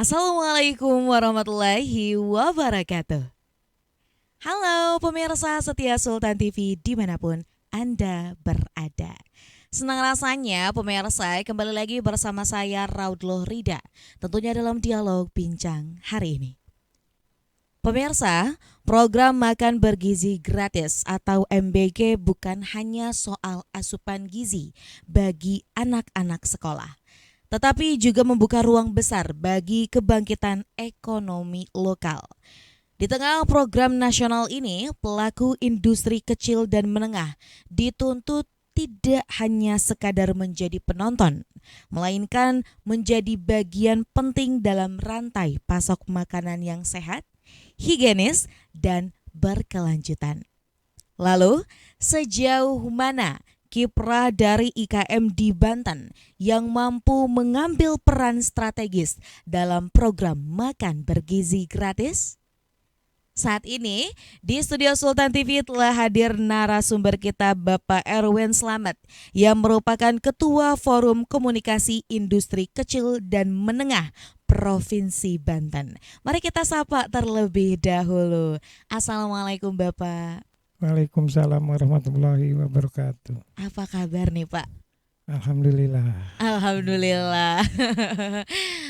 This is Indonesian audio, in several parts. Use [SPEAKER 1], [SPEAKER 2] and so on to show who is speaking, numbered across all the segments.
[SPEAKER 1] Assalamualaikum warahmatullahi wabarakatuh. Halo pemirsa setia Sultan TV dimanapun Anda berada. Senang rasanya pemirsa kembali lagi bersama saya Raudloh Rida. Tentunya dalam dialog bincang hari ini. Pemirsa, program makan bergizi gratis atau MBG bukan hanya soal asupan gizi bagi anak-anak sekolah, tetapi juga membuka ruang besar bagi kebangkitan ekonomi lokal. Di tengah program nasional ini, pelaku industri kecil dan menengah dituntut tidak hanya sekadar menjadi penonton, melainkan menjadi bagian penting dalam rantai pasok makanan yang sehat, higienis, dan berkelanjutan. Lalu, sejauh mana kiprah dari IKM di Banten yang mampu mengambil peran strategis dalam program makan bergizi gratis? Saat ini di studio Sultan TV telah hadir narasumber kita Bapak Erwin Slamet yang merupakan Ketua Forum Komunikasi Industri Kecil dan Menengah Provinsi Banten. Mari kita sapa terlebih dahulu. Assalamualaikum Bapak.
[SPEAKER 2] Waalaikumsalam warahmatullahi wabarakatuh.
[SPEAKER 1] Apa kabar nih Pak?
[SPEAKER 2] Alhamdulillah.
[SPEAKER 1] Alhamdulillah.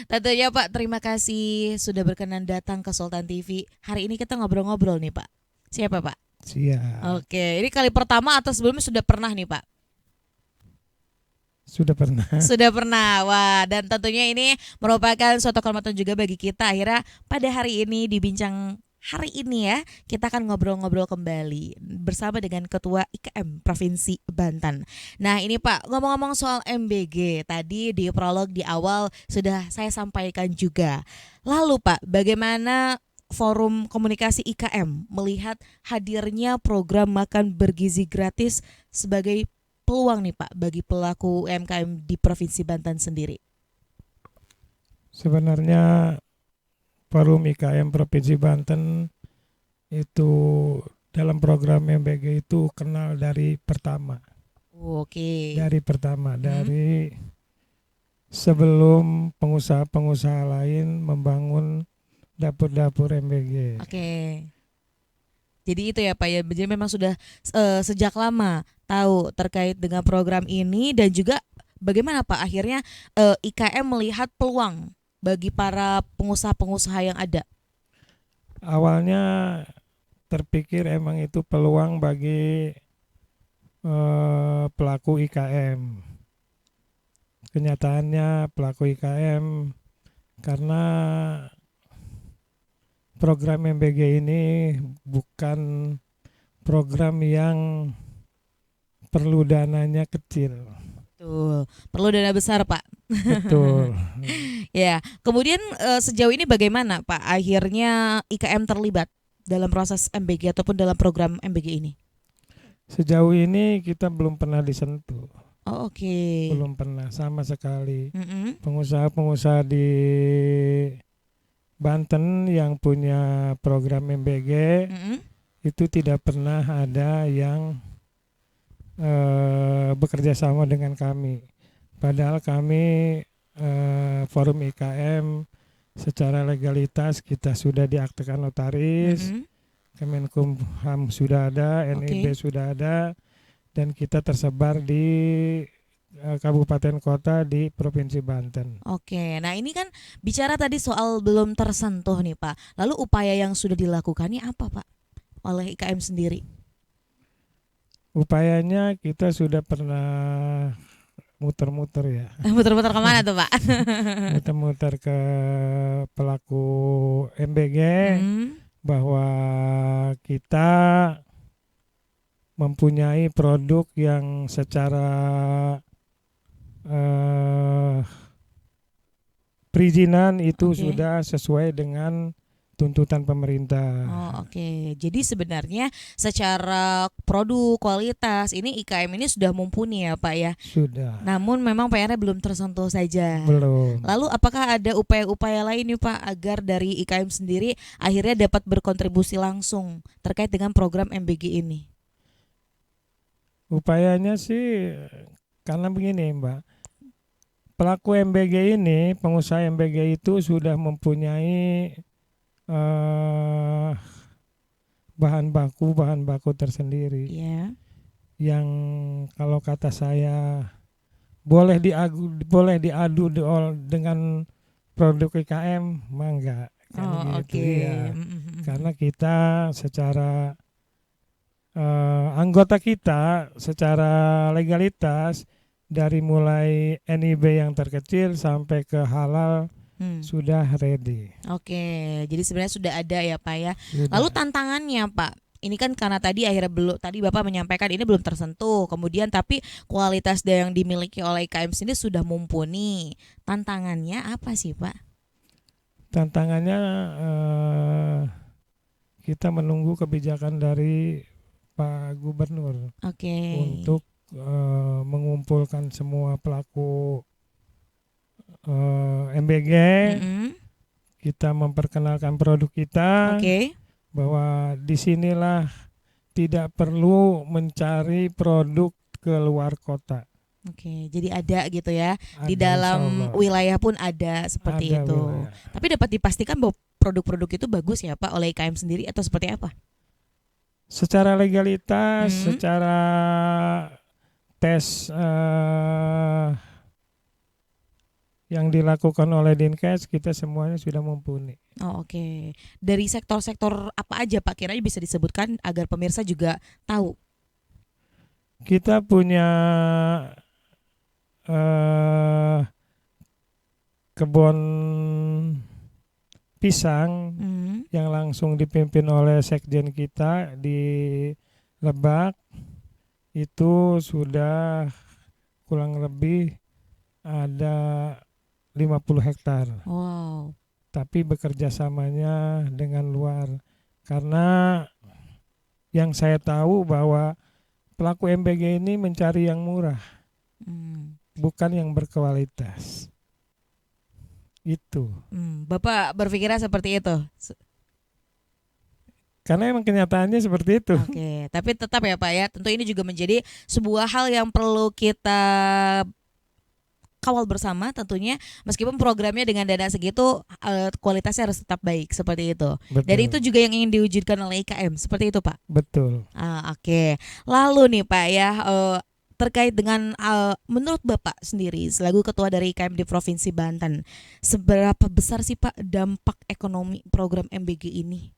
[SPEAKER 1] Tentunya Pak, terima kasih sudah berkenan datang ke Sultan TV. Hari ini kita ngobrol-ngobrol nih Pak. Siapa Pak?
[SPEAKER 2] Siap.
[SPEAKER 1] Oke, ini kali pertama atau sebelumnya sudah pernah nih Pak?
[SPEAKER 2] Sudah pernah.
[SPEAKER 1] Sudah pernah. Wah, dan tentunya ini merupakan suatu kehormatan juga bagi kita. Akhirnya pada hari ini di bincang hari ini ya, kita akan ngobrol-ngobrol kembali bersama dengan Ketua IKM Provinsi Banten. Nah ini Pak, ngomong-ngomong soal MBG, tadi di prolog di awal sudah saya sampaikan juga. Lalu Pak, bagaimana Forum Komunikasi IKM melihat hadirnya program makan bergizi gratis sebagai peluang nih Pak bagi pelaku UMKM di Provinsi Banten sendiri?
[SPEAKER 2] Sebenarnya Forum IKM Provinsi Banten itu dalam program MBG itu kenal dari pertama.
[SPEAKER 1] Oke.
[SPEAKER 2] Dari sebelum pengusaha-pengusaha lain membangun dapur-dapur MBG.
[SPEAKER 1] Oke. Jadi itu ya Pak ya, jadi memang sudah sejak lama tahu terkait dengan program ini dan juga bagaimana Pak akhirnya IKM melihat peluang bagi para pengusaha-pengusaha yang ada.
[SPEAKER 2] Awalnya terpikir emang itu peluang bagi pelaku IKM. Kenyataannya pelaku IKM karena program MBG ini bukan program yang perlu dananya kecil.
[SPEAKER 1] Tuh, perlu dana besar Pak.
[SPEAKER 2] Betul.
[SPEAKER 1] Ya, kemudian sejauh ini bagaimana Pak akhirnya IKM terlibat dalam proses MBG ataupun dalam program MBG ini?
[SPEAKER 2] Sejauh ini kita belum pernah disentuh.
[SPEAKER 1] Oh, oke.
[SPEAKER 2] Belum pernah sama sekali.
[SPEAKER 1] Mm-mm.
[SPEAKER 2] Pengusaha-pengusaha di Banten yang punya program MBG
[SPEAKER 1] Mm-mm.
[SPEAKER 2] itu tidak pernah ada yang bekerja sama dengan kami. Padahal kami Forum IKM secara legalitas kita sudah diaktekan notaris,
[SPEAKER 1] Mm-mm.
[SPEAKER 2] Kemenkumham sudah ada, NIB
[SPEAKER 1] Oke.
[SPEAKER 2] sudah ada, dan kita tersebar di kabupaten kota di Provinsi Banten.
[SPEAKER 1] Oke, nah ini kan bicara tadi soal belum tersentuh nih Pak. Lalu upaya yang sudah dilakukannya apa Pak oleh IKM sendiri?
[SPEAKER 2] Upayanya kita sudah pernah muter-muter ya,
[SPEAKER 1] Muter-muter kemana tuh Pak?
[SPEAKER 2] muter-muter ke pelaku MBG
[SPEAKER 1] Hmm.
[SPEAKER 2] bahwa kita mempunyai produk yang secara perizinan itu
[SPEAKER 1] Oke.
[SPEAKER 2] sudah sesuai dengan tuntutan pemerintah.
[SPEAKER 1] Oh, oke. Jadi sebenarnya secara produk kualitas ini IKM ini sudah mumpuni ya Pak ya.
[SPEAKER 2] Sudah.
[SPEAKER 1] Namun memang PR-nya belum tersentuh saja.
[SPEAKER 2] Belum.
[SPEAKER 1] Lalu apakah ada upaya-upaya lain nih Pak agar dari IKM sendiri akhirnya dapat berkontribusi langsung terkait dengan program MBG ini?
[SPEAKER 2] Upayanya sih karena begini Mbak, pelaku MBG ini, pengusaha MBG itu sudah mempunyai eh, bahan baku tersendiri
[SPEAKER 1] Ya.
[SPEAKER 2] yang kalau kata saya boleh diadu dengan produk IKM, mah enggak kan
[SPEAKER 1] Oh,
[SPEAKER 2] gitu
[SPEAKER 1] oke.
[SPEAKER 2] ya.
[SPEAKER 1] Mm-mm.
[SPEAKER 2] Karena kita secara anggota kita secara legalitas dari mulai NIB yang terkecil sampai ke halal
[SPEAKER 1] Hmm.
[SPEAKER 2] sudah ready.
[SPEAKER 1] Oke, jadi sebenarnya sudah ada ya Pak ya. Lalu
[SPEAKER 2] Sudah.
[SPEAKER 1] tantangannya Pak, ini kan karena tadi akhirnya belum, tadi Bapak menyampaikan ini belum tersentuh, kemudian tapi kualitas yang dimiliki oleh IKM sendiri sudah mumpuni. Tantangannya apa sih Pak?
[SPEAKER 2] Tantangannya eh, kita menunggu kebijakan dari Pak Gubernur
[SPEAKER 1] Oke.
[SPEAKER 2] untuk mengumpulkan semua pelaku MBG,
[SPEAKER 1] Mm-mm.
[SPEAKER 2] kita memperkenalkan produk kita
[SPEAKER 1] Oke.
[SPEAKER 2] bahwa disinilah tidak perlu mencari produk ke luar kota.
[SPEAKER 1] Oke, jadi ada gitu ya. Di
[SPEAKER 2] Ada insya
[SPEAKER 1] dalam
[SPEAKER 2] Allah.
[SPEAKER 1] wilayah pun ada seperti
[SPEAKER 2] Ada
[SPEAKER 1] itu.
[SPEAKER 2] wilayah.
[SPEAKER 1] Tapi dapat dipastikan bahwa produk-produk itu bagus ya Pak oleh IKM sendiri atau seperti apa?
[SPEAKER 2] Secara legalitas,
[SPEAKER 1] Hmm.
[SPEAKER 2] secara tes yang dilakukan oleh Dinkes, kita semuanya sudah mumpuni.
[SPEAKER 1] Oh, oke. Dari sektor-sektor apa aja Pak kiranya bisa disebutkan agar pemirsa juga tahu.
[SPEAKER 2] Kita punya eh, kebun pisang
[SPEAKER 1] Hmm.
[SPEAKER 2] yang langsung dipimpin oleh sekjen kita di Lebak, itu sudah kurang lebih ada 50 hektar.
[SPEAKER 1] Wow.
[SPEAKER 2] Tapi bekerja samanya dengan luar. Karena yang saya tahu bahwa pelaku MBG ini mencari yang murah,
[SPEAKER 1] Hmm.
[SPEAKER 2] bukan yang berkualitas. Itu.
[SPEAKER 1] Bapak berpikirnya seperti itu.
[SPEAKER 2] Karena emang kenyataannya seperti itu.
[SPEAKER 1] Oke, tapi tetap ya Pak ya, tentu ini juga menjadi sebuah hal yang perlu kita kawal bersama tentunya, meskipun programnya dengan dana segitu kualitasnya harus tetap baik seperti itu. Dan itu
[SPEAKER 2] Betul.
[SPEAKER 1] juga yang ingin diwujudkan oleh IKM seperti itu Pak.
[SPEAKER 2] Betul.
[SPEAKER 1] Oke. Lalu nih Pak ya, terkait dengan menurut Bapak sendiri selaku ketua dari IKM di Provinsi Banten, seberapa besar sih Pak dampak ekonomi program MBG ini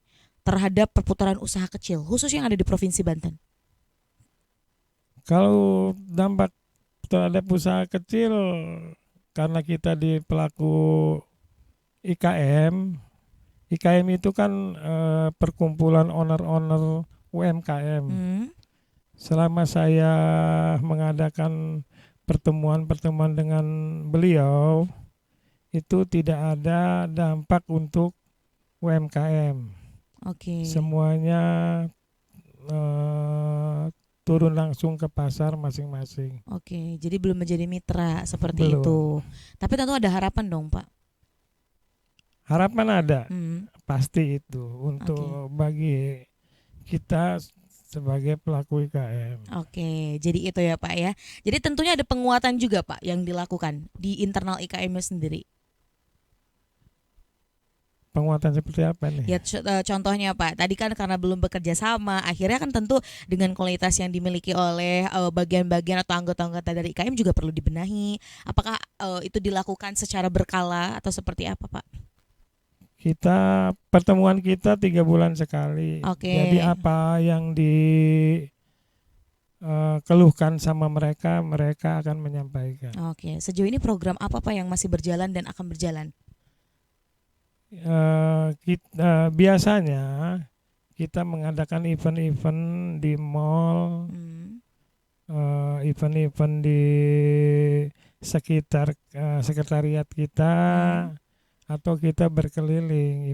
[SPEAKER 1] terhadap perputaran usaha kecil khusus yang ada di Provinsi Banten?
[SPEAKER 2] Kalau dampak terhadap usaha kecil, karena kita di pelaku IKM, IKM itu kan perkumpulan owner-owner UMKM.
[SPEAKER 1] Hmm.
[SPEAKER 2] Selama saya mengadakan pertemuan-pertemuan dengan beliau, itu tidak ada dampak untuk UMKM.
[SPEAKER 1] Oke.
[SPEAKER 2] Semuanya turun langsung ke pasar masing-masing.
[SPEAKER 1] Oke, jadi belum menjadi mitra seperti
[SPEAKER 2] Belum.
[SPEAKER 1] itu. Tapi tentu ada harapan dong, Pak.
[SPEAKER 2] Harapan ada,
[SPEAKER 1] Hmm.
[SPEAKER 2] pasti itu untuk bagi kita sebagai pelaku IKM.
[SPEAKER 1] Oke, jadi itu ya Pak ya. Jadi tentunya ada penguatan juga Pak yang dilakukan di internal IKM sendiri.
[SPEAKER 2] Penguatan seperti apa nih?
[SPEAKER 1] Ya contohnya Pak, tadi kan karena belum bekerja sama, akhirnya kan tentu dengan kualitas yang dimiliki oleh bagian-bagian atau anggota-anggota dari IKM juga perlu dibenahi. Apakah itu dilakukan secara berkala atau seperti apa Pak?
[SPEAKER 2] Pertemuan kita 3 bulan sekali.
[SPEAKER 1] Oke.
[SPEAKER 2] Jadi apa yang dikeluhkan sama mereka, mereka akan menyampaikan.
[SPEAKER 1] Oke, sejauh ini program apa Pak yang masih berjalan dan akan berjalan?
[SPEAKER 2] Biasanya kita mengadakan event-event di mall, event-event di sekitar sekretariat kita, atau kita berkeliling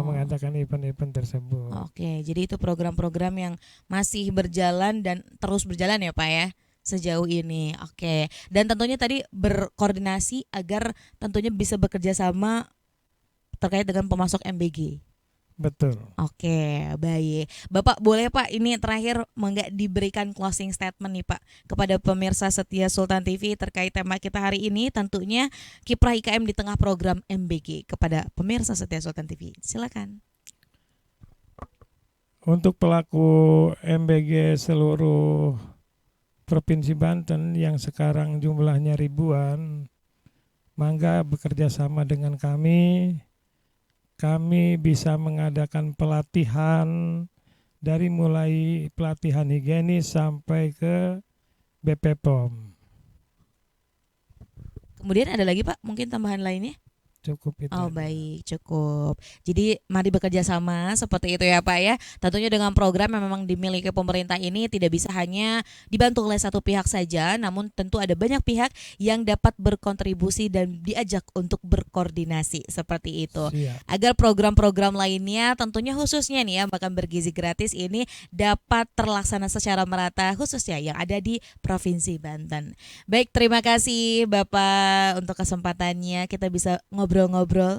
[SPEAKER 2] mengadakan event-event tersebut.
[SPEAKER 1] Oke, jadi itu program-program yang masih berjalan dan terus berjalan ya Pak ya sejauh ini. Oke, dan tentunya tadi berkoordinasi agar tentunya bisa bekerja sama terkait dengan pemasok MBG.
[SPEAKER 2] Betul.
[SPEAKER 1] Oke, baik. Bapak boleh Pak ini terakhir nggak diberikan closing statement nih Pak kepada pemirsa setia Sultan TV terkait tema kita hari ini tentunya kiprah IKM di tengah program MBG kepada pemirsa setia Sultan TV. Silakan.
[SPEAKER 2] Untuk pelaku MBG seluruh Provinsi Banten yang sekarang jumlahnya ribuan, mangga bekerja sama dengan kami. Kami bisa mengadakan pelatihan dari mulai pelatihan higienis sampai ke BPOM.
[SPEAKER 1] Kemudian ada lagi Pak, mungkin tambahan lainnya?
[SPEAKER 2] Cukup itu.
[SPEAKER 1] Oh
[SPEAKER 2] aja.
[SPEAKER 1] baik, cukup. Jadi mari bekerja sama seperti itu ya Pak ya. Tentunya dengan program yang memang dimiliki pemerintah ini tidak bisa hanya dibantu oleh satu pihak saja, namun tentu ada banyak pihak yang dapat berkontribusi dan diajak untuk berkoordinasi seperti itu.
[SPEAKER 2] Siap.
[SPEAKER 1] Agar program-program lainnya tentunya khususnya nih ya makan bergizi gratis ini dapat terlaksana secara merata khususnya yang ada di Provinsi Banten. Baik, terima kasih Bapak untuk kesempatannya kita bisa ngobrol-ngobrol.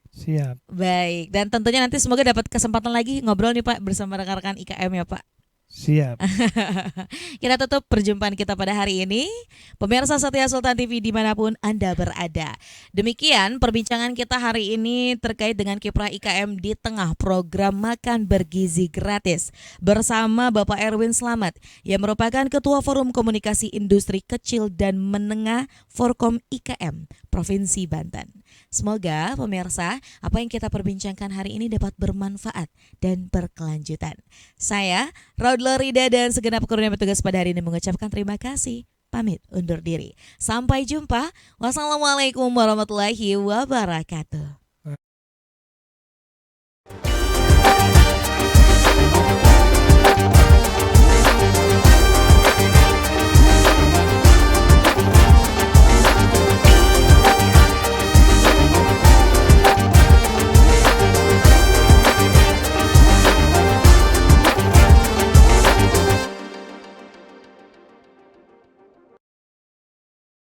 [SPEAKER 2] Siap.
[SPEAKER 1] Baik, dan tentunya nanti semoga dapat kesempatan lagi ngobrol nih Pak bersama rekan-rekan IKM ya Pak.
[SPEAKER 2] Siap.
[SPEAKER 1] Kita tutup perjumpaan kita pada hari ini. Pemirsa setia Sultan TV dimanapun Anda berada. Demikian perbincangan kita hari ini terkait dengan kiprah IKM di tengah program makan bergizi gratis bersama Bapak Erwin Slamet yang merupakan Ketua Forum Komunikasi Industri Kecil dan Menengah Forkom IKM Provinsi Banten. Semoga pemirsa apa yang kita perbincangkan hari ini dapat bermanfaat dan berkelanjutan. Saya Raudlo Rida dan segenap kru yang bertugas pada hari ini mengucapkan terima kasih. Pamit undur diri. Sampai jumpa. Wassalamualaikum warahmatullahi wabarakatuh.